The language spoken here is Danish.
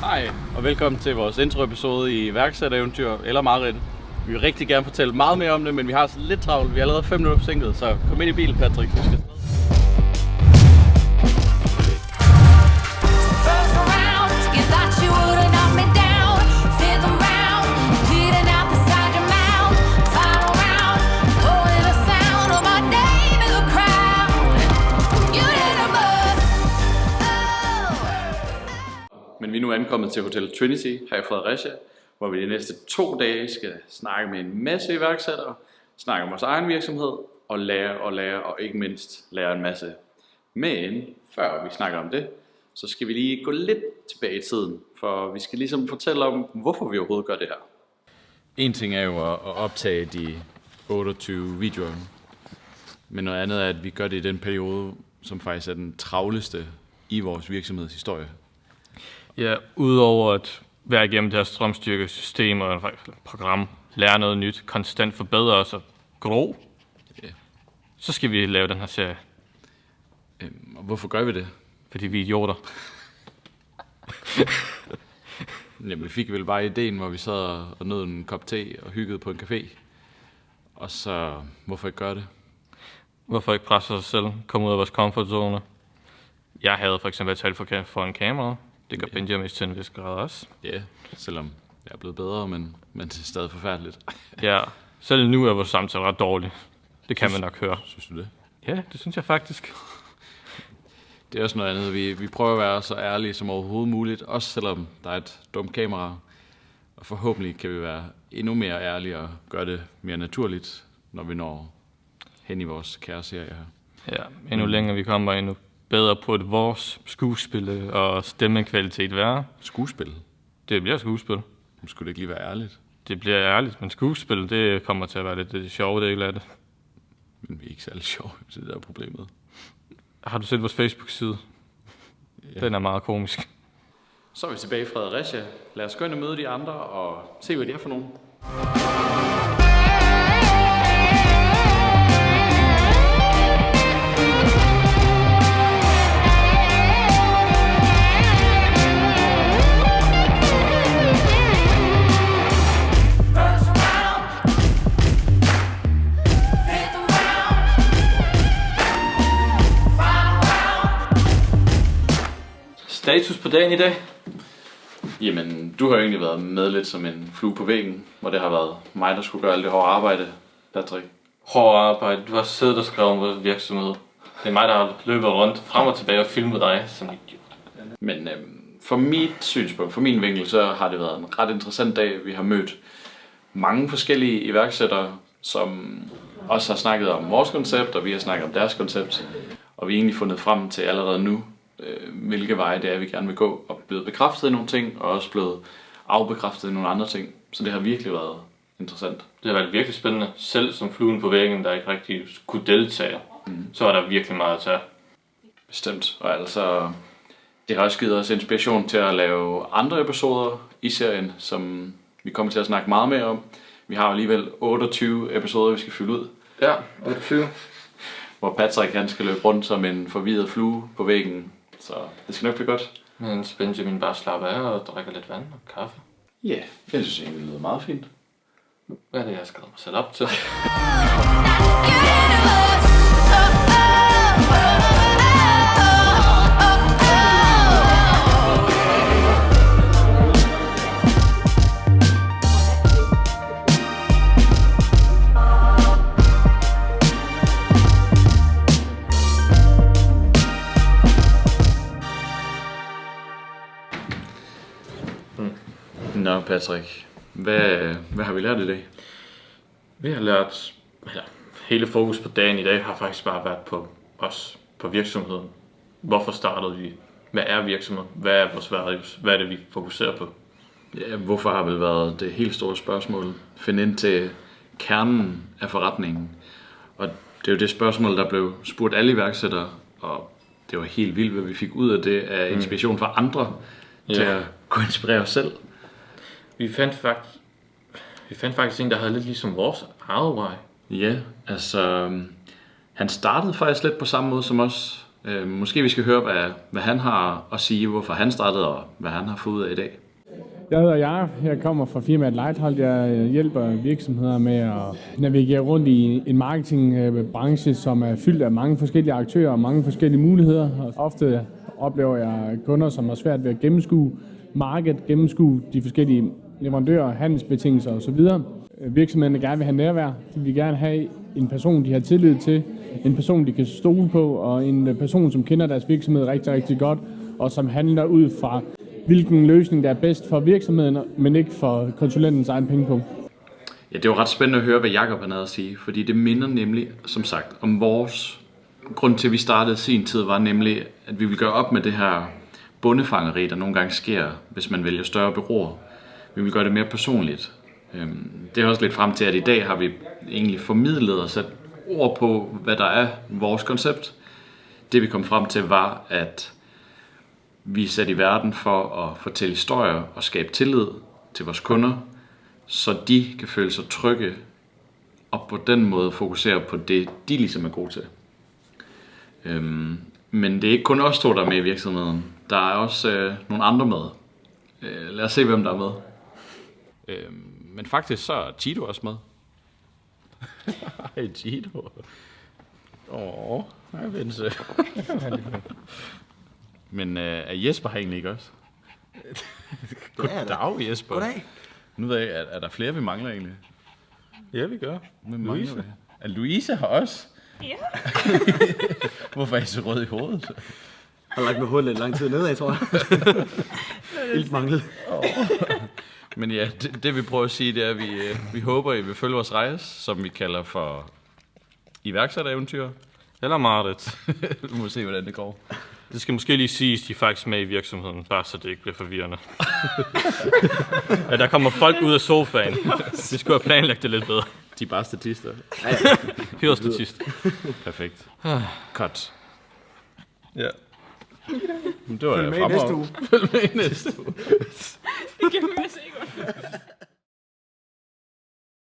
Hej, og velkommen til vores introepisode i iværksættereventyr eller mareridt. Vi vil rigtig gerne fortælle meget mere om det, men vi har lidt travlt. Vi er allerede 5 minutter forsinket, så kom ind i bilen, Patrick. Vi skal Men vi er nu ankommet til Hotel Trinity her i Fredericia, hvor vi de næste 2 dage skal snakke med en masse iværksættere, snakke om vores egen virksomhed og lære og ikke mindst lære en masse. Men før vi snakker om det, så skal vi lige gå lidt tilbage i tiden, for vi skal ligesom fortælle om, hvorfor vi overhovedet gør det her. En ting er jo at optage de 28 videoer, men noget andet er, at vi gør det i den periode, som faktisk er den travleste i vores virksomhedshistorie. Ja, udover at være igennem det her strømstyrkesystem og program, lære noget nyt, konstant forbedre os og gro, så skal vi lave den her serie. Og hvorfor gør vi det? Fordi vi er idioter. Jamen, vi fik vel bare ideen, hvor vi sad og nød en kop te og hyggede på en café. Og så, hvorfor ikke gøre det? Hvorfor ikke presse os selv, komme ud af vores comfortzone? Jeg havde for eksempel talt for en kamera. Det gør Benjamin til en vis grad også. Ja, selvom jeg er blevet bedre, men det er stadig forfærdeligt. Ja, selv nu er vores samtale ret dårlig. Det kan man nok høre. Synes du det? Ja, det synes jeg faktisk. Det er også noget andet. Vi prøver at være så ærlige som overhovedet muligt, også selvom der er et dumt kamera. Og forhåbentlig kan vi være endnu mere ærlige og gøre det mere naturligt, når vi når hen i vores kære serie her. Ja, endnu længere vi kommer, endnu bedre på et vores skuespil og stemmekvalitet være. Skuespil? Det bliver skuespil. Nu skulle det ikke lige være ærligt. Det bliver ærligt, men skuespil, det kommer til at være lidt det sjove del af det. Men vi er ikke særlig sjove, det der er problemet. Har du set vores Facebook-side? Ja. Den er meget komisk. Så er vi tilbage i Fredericia. Lad os gå ind og møde de andre og se, hvad de er for nogen. Status på dagen i dag? Jamen, du har jo egentlig været med lidt som en flue på væggen, hvor det har været mig, der skulle gøre alt det hårde arbejde, Patrick. Hårdt arbejde. Du har siddet og skrevet om vores virksomhed. Det er mig, der har løbet rundt frem og tilbage og filmet dig som idiot. Men fra mit synspunkt, fra min vinkel, så har det været en ret interessant dag. Vi har mødt mange forskellige iværksættere, som også har snakket om vores koncept, og vi har snakket om deres koncept. Og vi har egentlig fundet frem til allerede nu, hvilke veje det er, vi gerne vil gå, og blevet bekræftet i nogle ting, og også blevet afbekræftet i nogle andre ting. Så det har virkelig været interessant. Det har været virkelig spændende. Selv som fluen på væggen, der ikke rigtig kunne deltage, så var der virkelig meget at tage. Bestemt. Og altså, det har også givet os inspiration til at lave andre episoder i serien, som vi kommer til at snakke meget mere om. Vi har alligevel 28 episoder, vi skal fylde ud. Ja, 28. Hvor Patrick han skal løbe rundt som en forvirret flue på væggen. Så det skal nok blive godt. Mens Benjamin bare slapper af og drikker lidt vand og kaffe. Ja, yeah, jeg synes egentlig, det lyder meget fint. Hvad er det, jeg skal mig selv op til? Nå, Patrick, hvad har vi lært i dag? Vi har lært, hele fokus på dagen i dag har faktisk bare været på os, på virksomheden. Hvorfor startede vi? Hvad er virksomheden? Hvad er vores values? Hvad er det, vi fokuserer på? Ja, hvorfor har vel været det helt store spørgsmål? Find ind til kernen af forretningen. Og det er jo det spørgsmål, der blev spurgt alle iværksættere, og det var helt vildt, hvad vi fik ud af det af inspiration fra andre til at kunne inspirere os selv. Vi fandt faktisk en, der havde lidt ligesom vores eget why. Ja, altså han startede faktisk lidt på samme måde som os. Måske vi skal høre, hvad han har at sige, hvorfor han startede, og hvad han har fået ud af i dag. Jeg hedder Jakob. Jeg kommer fra firmaet Lighthold. Jeg hjælper virksomheder med at navigere rundt i en marketingbranche, som er fyldt af mange forskellige aktører og mange forskellige muligheder. Og ofte oplever jeg kunder, som har svært ved at gennemskue markedet, gennemskue de forskellige leverandører, handelsbetingelser osv. Virksomhederne gerne vil have nærvær. De vil gerne have en person, de har tillid til, en person, de kan stole på, og en person, som kender deres virksomhed rigtig, rigtig godt, og som handler ud fra, hvilken løsning der er bedst for virksomheden, men ikke for konsulentens egen pengepunkt. Ja, det var ret spændende at høre, hvad Jakob havde at sige, fordi det minder nemlig, som sagt, om vores grund til, at vi startede sin tid, var nemlig, at vi vil gøre op med det her bondefangeri, der nogle gange sker, hvis man vælger større bureauer. Vi vil gøre det mere personligt. Det er også lidt frem til, at i dag har vi egentlig formidlet og sat ord på, hvad der er vores koncept. Det vi kom frem til var, at vi er sat i verden for at fortælle historier og skabe tillid til vores kunder, så de kan føle sig trygge og på den måde fokusere på det, de ligesom er gode til. Men det er ikke kun os to, der er med i virksomheden. Der er også nogle andre med. Lad os se, hvem der er med. Men faktisk så er Tito også med. Hej Tito. Hej Vince. Men er Jesper her egentlig ikke også? Goddag Jesper. Goddag. Nu ved jeg, er der flere, vi mangler egentlig? Ja, vi gør. Louise. Er Louise her også? Ja. Hvorfor er I så rød i hovedet? Jeg har lagt med hovedet lidt lang tid nedad, tror jeg. Helt manglet. Men ja, det vi prøver at sige, det er, at vi håber, I vil følge vores rejse, som vi kalder for iværksættereventyr. Eller Marit. Vi må se, hvordan det går. Det skal måske lige siges, de er faktisk med i virksomheden, bare så det ikke bliver forvirrende. Ja, der kommer folk ud af sofaen. Vi skulle have planlagt det lidt bedre. De er bare statister. Hør statist. Perfekt. Cut. Ja. Det var Følg med i næste uge. Følg med i næste uge.